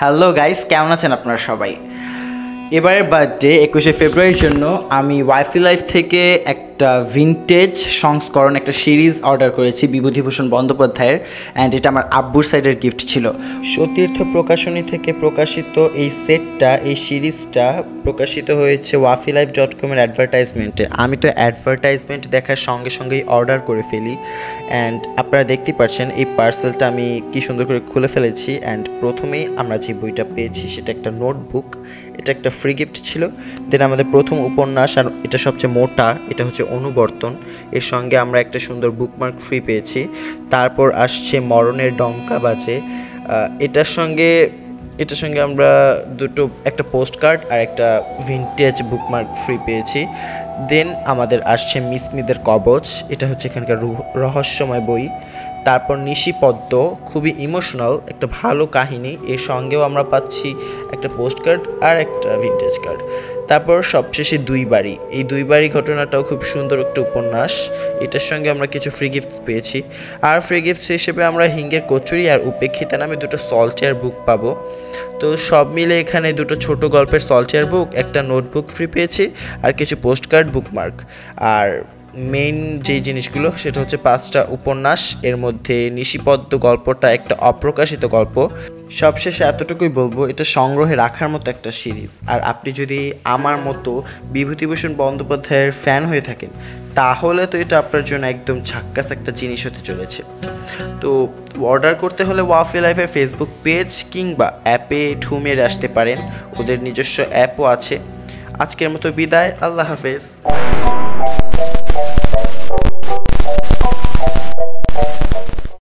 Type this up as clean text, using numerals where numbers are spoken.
Hello guys, কেমন আছেন আপনারা সবাই? এবারের বার্থডে 21শে ফেব্রুয়ারির জন্য আমি ওয়াইফি লাইফ থেকে একটা ভিনটেজ সংস্করণ একটা সিরিজ অর্ডার করেছি বিভূতিভূষণ বন্দ্যোপাধ্যায়ের, অ্যান্ড এটা আমার আব্বুর সাইডের গিফট ছিল। সতীর্থ প্রকাশনী থেকে প্রকাশিত এই সেটটা, এই সিরিজটা প্রকাশিত হয়েছে wafilife.com-এর অ্যাডভার্টাইজমেন্টে। আমি তো অ্যাডভার্টাইজমেন্ট দেখার সঙ্গে সঙ্গেই অর্ডার করে ফেলি, অ্যান্ড আপনারা দেখতেই পাচ্ছেন এই পার্সেলটা আমি কি সুন্দর করে খুলে ফেলেছি। অ্যান্ড প্রথমেই আমরা যে বইটা পেয়েছি সেটা একটা নোটবুক, এটা একটা ফ্রি গিফট ছিল। দেন আমাদের প্রথম উপন্যাস, আর এটা সবচেয়ে মোটা, এটা হচ্ছে অনুবর্তন। এর সঙ্গে আমরা একটা সুন্দর বুকমার্ক ফ্রি পেয়েছি। তারপর আসছে মরণের ডঙ্কা বাজে, এটার সঙ্গে আমরা একটা পোস্ট কার্ড আর একটা ভিনটেজ বুকমার্ক ফ্রি পেয়েছি। দেন আমাদের আসছে মিসমিদের কবচ, এটা হচ্ছে এখানকার রহস্যময় বই। তারপর নিশিপদ্ম, খুবই ইমোশনাল একটা ভালো কাহিনী, এর সঙ্গেও আমরা পাচ্ছি একটা পোস্ট কার্ড আর একটা ভিনটেজ কার্ড। তারপর সবশেষে দুই বাড়ি, এই দুই বাড়ি ঘটনাটাও খুব সুন্দর একটা উপন্যাস, এটার সঙ্গে আমরা কিছু ফ্রি গিফটস পেয়েছি। আর ফ্রি গিফটস হিসেবে আমরা হিঙ্গের কচুরি আর উপেক্ষিতা নামে দুটো সল্টওয়্যার বুক পাবো। তো সব মিলে এখানে দুটো ছোট গল্পের সল্টওয়্যার বুক, একটা নোটবুক ফ্রি পেয়েছি, আর কিছু পোস্ট কার্ড, বুকমার্ক। আর মেইন যেই জিনিসগুলো সেটা হচ্ছে 5টা উপন্যাস, এর মধ্যে নিশিপদ্ম গল্পটা একটা অপ্রকাশিত গল্প। সবশেষে এতটুকুই বলবো, এটা সংগ্রহে রাখার মতো একটা সিরিজ। আর আপনি যদি আমার মতো বিভূতিভূষণ বন্দ্যোপাধ্যায়ের ফ্যান হয়ে থাকেন, তাহলে তো এটা আপনার জন্য একদম ঝাক্কাস একটা জিনিস হতে চলেছে। তো অর্ডার করতে হলে ওয়াফি লাইফের ফেসবুক পেজ কিংবা অ্যাপে ঢু মেরে আসতে পারেন, ওদের নিজস্ব অ্যাপও আছে। আজকের মতো বিদায়, আল্লাহ হাফেজ।